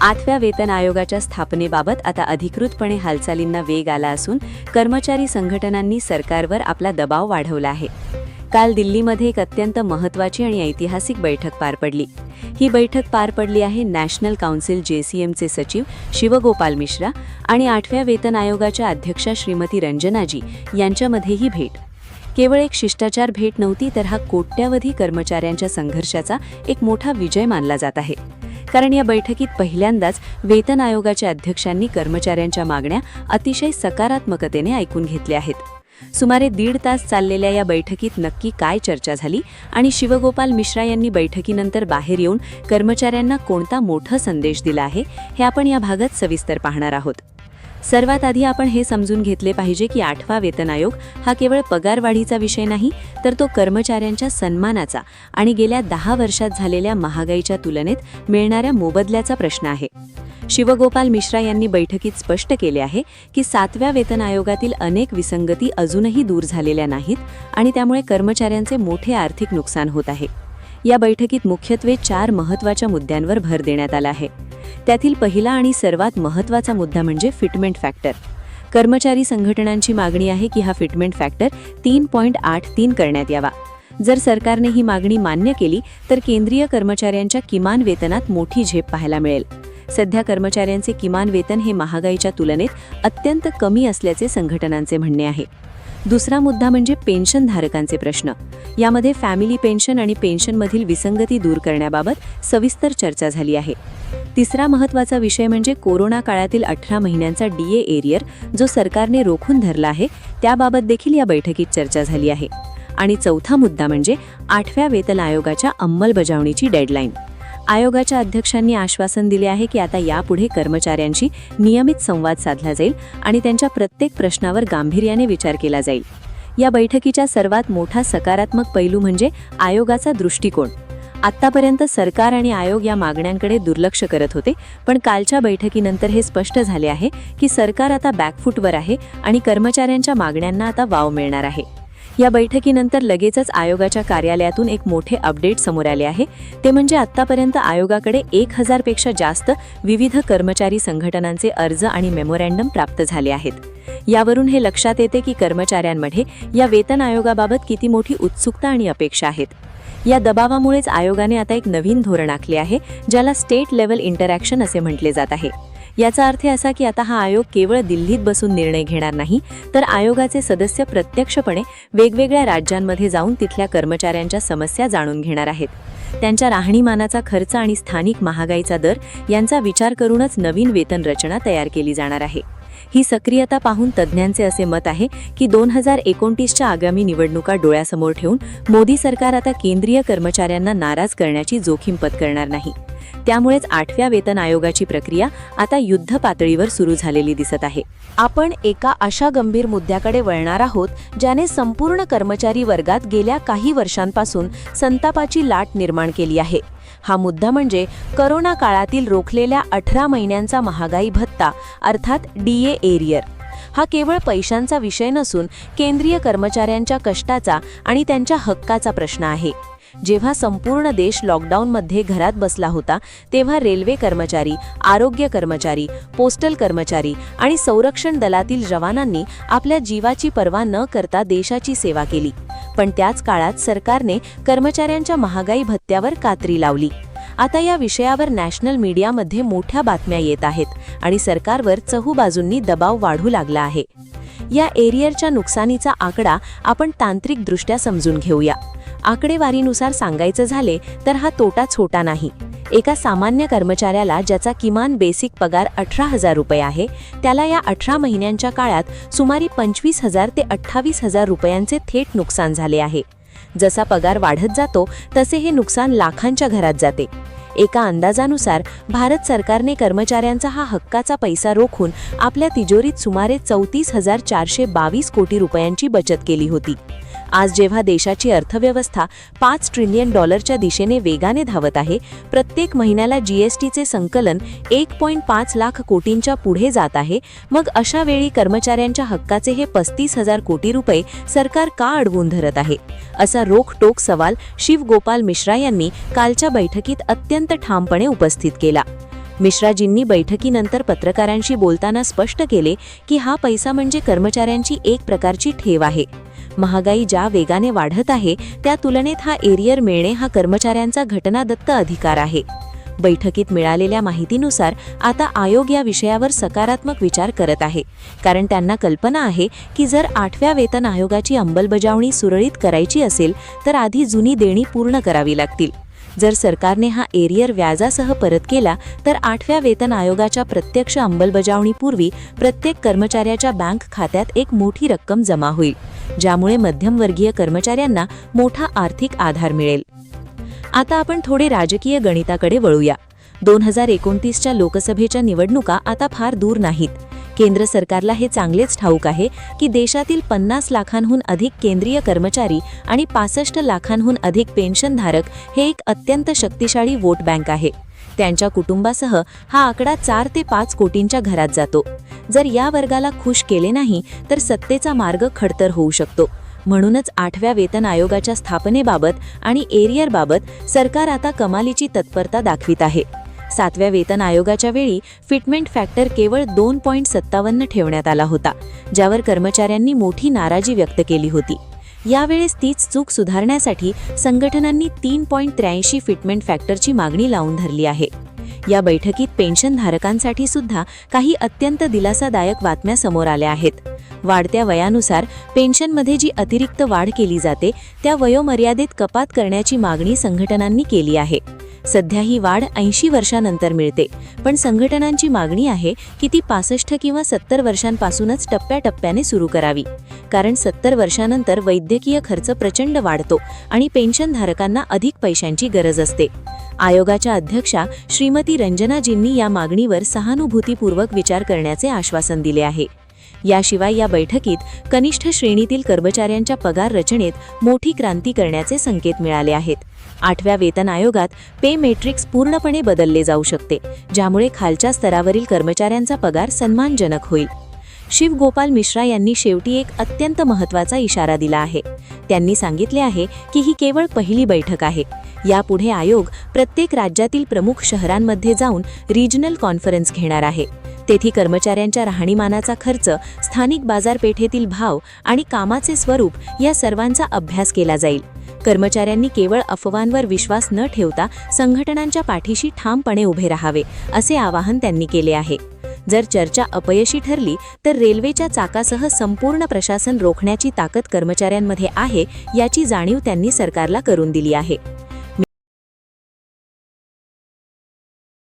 8व्या वेतन आयोगाच्या स्थापनेबाबत आता अधिकृतपणे हालचालींना वेग आला असून कर्मचारी संघटनांनी सरकारवर आपला दबाव वाढवला आहे. काल दिल्लीमध्ये एक अत्यंत महत्त्वाची आणि ऐतिहासिक बैठक पार पडली. ही बैठक पार पडली आहे नॅशनल काउन्सिल JCMचे सचिव शिवगोपाल मिश्रा आणि 8व्या वेतन आयोगाच्या अध्यक्षा श्रीमती रंजनाजी यांच्यामध्ये ही भेट केवळ एक शिष्टाचार भेट नव्हती, तर हा कोट्यावधी कर्मचाऱ्यांच्या संघर्षाचा एक मोठा विजय मानला जात आहे. कारण या बैठकीत पहिल्यांदाच वेतन आयोगाच्या अध्यक्षांनी कर्मचाऱ्यांच्या मागण्या अतिशय सकारात्मकतेने ऐकून घेतल्या आहेत. सुमारे 1.5 तास चाललेल्या या बैठकीत नक्की काय चर्चा झाली आणि शिवगोपाल मिश्रा यांनी बैठकीनंतर बाहेर येऊन कर्मचाऱ्यांना कोणता मोठा संदेश दिला आहे, हे आपण या भागात सविस्तर पाहणार आहोत. सर्वात आधी आपण हे समजून घेतले पाहिजे की 8वा वेतन आयोग हा केवळ पगारवाढीचा विषय नाही, तर तो कर्मचाऱ्यांच्या सन्मानाचा आणि गेल्या 10 वर्षात झालेल्या महागाईच्या तुलनेत मिळणाऱ्या मोबदल्याचा प्रश्न आहे. शिवगोपाल मिश्रा यांनी बैठकीत स्पष्ट केले आहे की 7व्या वेतन आयोगातील अनेक विसंगती अजूनही दूर झालेल्या नाहीत आणि त्यामुळे कर्मचाऱ्यांचे मोठे आर्थिक नुकसान होत आहे. या बैठकीत मुख्यत्वे 4 महत्त्वाच्या मुद्द्यांवर भर देण्यात आला आहे. त्यातील पहिला आणि सर्वात महत्त्वाचा मुद्दा म्हणजे फिटमेंट फॅक्टर. कर्मचारी संघटनांची मागणी आहे की हा फिटमेंट फॅक्टर 3.83 करण्यात यावा. जर सरकारने ही मागणी मान्य केली तर केंद्रीय कर्मचाऱ्यांच्या किमान वेतनात मोठी झेप पाहायला मिळेल. सध्या कर्मचाऱ्यांचे किमान वेतन हे महागाईच्या तुलनेत अत्यंत कमी असल्याचे संघटनांचे म्हणणे आहे. दुसरा मुद्दा म्हणजे पेन्शनधारकांचे प्रश्न. यामध्ये फॅमिली पेन्शन आणि पेन्शनमधील विसंगती दूर करण्याबाबत सविस्तर चर्चा झाली आहे. तिसरा महत्त्वाचा विषय म्हणजे कोरोना काळातील 18 महिन्यांचा DA एरियर जो सरकारने रोखून धरला आहे, त्याबाबत देखील या बैठकीत चर्चा झाली आहे. आणि चौथा मुद्दा म्हणजे 8व्या वेतन आयोगाच्या अंमलबजावणीची डेडलाईन. आयोगाच्या अध्यक्षांनी आश्वासन दिले आहे की आता यापुढे कर्मचाऱ्यांशी नियमित संवाद साधला जाईल आणि त्यांच्या प्रत्येक प्रश्नावर गांभीर्याने विचार केला जाईल. या बैठकीचा सर्वात मोठा सकारात्मक पैलू म्हणजे आयोगाचा दृष्टिकोन. आत्तापर्यंत सरकार आणि आयोग या मागण्यांकडे दुर्लक्ष करत होते, पण कालच्या बैठकीनंतर हे स्पष्ट झाले आहे की सरकार आता बॅकफूटवर आहे आणि कर्मचाऱ्यांच्या मागण्यांना आता वाव मिळणार आहे. या बैठकीनंतर लगेचच आयोगाच्या कार्यालयातून एक मोठे अपडेट समोर आले आहे. ते म्हणजे आत्तापर्यंत आयोगाकडे 1000 पेक्षा जास्त विविध कर्मचारी संघटनांचे अर्ज आणि मेमोरँडम प्राप्त झाले आहेत. यावरून हे लक्षात येते की कर्मचाऱ्यांमध्ये या वेतन आयोगाबाबत किती मोठी उत्सुकता आणि अपेक्षा आहेत. या दबावामुळेच आयोगाने आता एक नवीन धोरण आखले आहे, ज्याला स्टेट लेव्हल इंटरॅक्शन असे म्हटले जात आहे. याचा अर्थ असा की आता हा आयोग केवळ दिल्लीत बसून निर्णय घेणार नाही, तर आयोगाचे सदस्य प्रत्यक्षपणे वेगवेगळ्या राज्यांमध्ये जाऊन तिथल्या कर्मचाऱ्यांच्या समस्या जाणून घेणार आहेत. त्यांच्या राहणीमानाचा खर्च आणि स्थानिक महागाईचा दर यांचा विचार करूनच नवीन वेतन रचना तयार केली जाणार आहे. ही सक्रियता पाहून तज्ज्ञांचे असे मत आहे की 2029च्या आगामी निवडणुका डोळ्यासमोर ठेवून मोदी सरकार आता केंद्रीय कर्मचाऱ्यांना नाराज करण्याची जोखीम पत्करणार नाही. त्यामुळेच 8व्या वेतन आयोगाची प्रक्रिया आता युद्ध पातळीवर सुरू झालेली दिसत आहे. आपण एका अशा गंभीर मुद्द्याकडे वळणार आहोत ज्याने संपूर्ण कर्मचारी वर्गात गेल्या काही वर्षांपासून संतापाची लाट निर्माण केली आहे. हा मुद्दा म्हणजे करोना काळातील रोखलेल्या 18 महिन्यांचा महागाई भत्ता अर्थात DA एरियर. हा केवळ पैशांचा विषय नसून केंद्रीय कर्मचाऱ्यांच्या कष्टाचा आणि त्यांच्या हक्काचा प्रश्न आहे. जेव्हा संपूर्ण देश लॉकडाऊनमध्ये घरात बसला होता, तेव्हा रेल्वे कर्मचारी, आरोग्य कर्मचारी, पोस्टल कर्मचारी आणि संरक्षण दलातील जवानांनी आपल्या जीवाची पर्वा न करता देशाची सेवा केली. पण त्याच काळात सरकारने कर्मचाऱ्यांच्या महागाई भत्त्यावर कात्री लावली. आता या विषयावर नॅशनल मीडियामध्ये मोठ्या बातम्या येत आहेत आणि सरकारवर चहूबाजूंनी दबाव वाढू लागला आहे. या एरियरच्या नुकसानीचा आकडा आपण तांत्रिकदृष्ट्या समजून घेऊया. आकडेवारीनुसार सांगायचं झाले तर हा तोटा छोटा नाही. एका सामान्य कर्मचाऱ्याला ज्याचा किमान बेसिक पगार 18,000 रुपये आहे, त्याला या 18 महिन्यांच्या काळात सुमारे 25,000 ते 28,000 रुपयांचे थेट नुकसान झाले आहे. जसा पगार वाढत जातो तसे हे नुकसान लाखांच्या घरात जाते. एका अंदाजानुसार भारत सरकारने कर्मचाऱ्यांचा हा हक्काचा पैसा रोखून आपल्या तिजोरीत सुमारे 34,422 कोटी रुपयांची बचत केली होती. आज जेव्हा देशाची अर्थव्यवस्था $5 ट्रिलियन दिशेने वेगाने धावत आहे, प्रत्येक महिन्याला GSTचे संकलन 1.5 लाख कोटींच्या पुढे जात आहे, मग अशा वेळी कर्मचाऱ्यांच्या हक्काचे हे 35,000 कोटी रुपये सरकार का अडवून धरत आहे? असा रोखटोक सवाल शिवगोपाल मिश्रा यांनी कालच्या बैठकीत अत्यंत ठामपणे उपस्थित केला. मिश्राजींनी बैठकीनंतर पत्रकारांशी बोलताना स्पष्ट केले की हा पैसा म्हणजे कर्मचाऱ्यांची एक प्रकारची ठेव आहे. महागाई ज्या वेगाने वाढत आहे त्या तुलनेत हा एरियर मिळणे हा कर्मचाऱ्यांचा घटनादत्त अधिकार आहे. बैठकीत मिळालेल्या माहितीनुसार आता आयोग या विषयावर सकारात्मक विचार करत आहे, कारण त्यांना कल्पना आहे की जर 8व्या वेतन आयोगाची अंमलबजावणी सुरळीत करायची असेल तर आधी जुनी देणी पूर्ण करावी लागतील. जर सरकारने हा एरियर व्याजासह परत केला तर 8व्या वेतन आयोगाच्या प्रत्यक्ष अंमलबजावणीपूर्वी प्रत्येक कर्मचाऱ्याच्या बँक खात्यात एक मोठी रक्कम जमा होईल, ज्यामुळे मध्यमवर्गीय कर्मचाऱ्यांना मोठा आर्थिक आधार मिळेल. आता आपण थोडे राजकीय गणिताकडे वळूया. 2029च्या लोकसभेच्या निवडणुका आता फार दूर नाहीत. केंद्र सरकारला हे चांगलेच ठाऊक आहे की देशातील 50 लाखांहून अधिक केंद्रीय कर्मचारी आणि 65 लाखांहून अधिक पेन्शनधारक हे एक अत्यंत शक्तिशाली वोट बँक आहे. त्यांच्या कुटुंबासह हा आकडा 4 ते 5 कोटींच्या घरात जातो. जर या वर्गाला खुश केले नाही तर सत्तेचा मार्ग खडतर होऊ शकतो. म्हणूनच 8व्या वेतन आयोगाच्या स्थापनेबाबत आणि एरियरबाबत सरकार आता कमालीची तत्परता दाखवित आहे. 7व्या वेतन आयोगाच्या वेळी फिटमेंट फॅक्टर केवळ 2.57 ठेवण्यात आला होता, ज्यावर कर्मचाऱ्यांनी मोठी नाराजी व्यक्त केली होती. यावेळेस तीच चूक सुधारण्यासाठी संघटनांनी 3.83 फिटमेंट फॅक्टरची मागणी लावून धरली आहे. या बैठकीत पेन्शनधारकांसाठी सुद्धा काही अत्यंत दिलासादायक बातम्या समोर आल्या आहेत. वाढत्या वयानुसार पेन्शनमध्ये जी अतिरिक्त वाढ केली जाते त्या वयोमर्यादेत कपात करण्याची मागणी संघटनांनी केली आहे. सध्या ही वाढ 80 वर्षांनंतर मिळते, पण संघटनांची मागणी आहे की ती 65 किंवा 70 वर्षांपासूनच टप्प्याटप्प्याने सुरू करावी, कारण 70 वर्षांनंतर वैद्यकीय खर्च प्रचंड वाढतो आणि पेन्शनधारकांना अधिक पैशांची गरज असते. आयोगाच्या अध्यक्षा श्रीमती रंजनाजींनी या मागणीवर सहानुभूतीपूर्वक विचार करण्याचे आश्वासन दिले आहे. याशिवाय या बैठकीत कनिष्ठ श्रेणीतील कर्मचाऱ्यांच्या पगार रचनेत मोठी क्रांती करण्याचे संकेत मिळाले आहेत. 8व्या वेतन आयोगात पे मॅट्रिक्स पूर्णपणे बदलले जाऊ शकते, ज्यामुळे खालच्या स्तरावरील कर्मचाऱ्यांचा पगार सन्मानजनक होईल. शिवगोपाल मिश्रा यांनी शेवटी एक अत्यंत महत्त्वाचा इशारा दिला आहे. त्यांनी सांगितले आहे की ही केवळ पहिली बैठक आहे. यापुढे आयोग प्रत्येक राज्यातील प्रमुख शहरांमध्ये जाऊन रिजनल कॉन्फरन्स घेणार आहे. तेथे कर्मचाऱ्यांच्या राहणीमानाचा खर्च, स्थानिक बाजारपेठेतील भाव आणि कामाचे स्वरूप या सर्वांचा अभ्यास केला जाईल. कर्मचाऱ्यांनी केवळ अफवांवर विश्वास न ठेवता संघटनांच्या पाठीशी ठामपणे उभे राहावे, असे आवाहन त्यांनी केले आहे. जर चर्चा अपयशी ठरली तर रेल्वेच्या चाकासह संपूर्ण प्रशासन रोखण्याची ताकद कर्मचाऱ्यांमध्ये आहे, याची जाणीव त्यांनी सरकारला करून दिली आहे.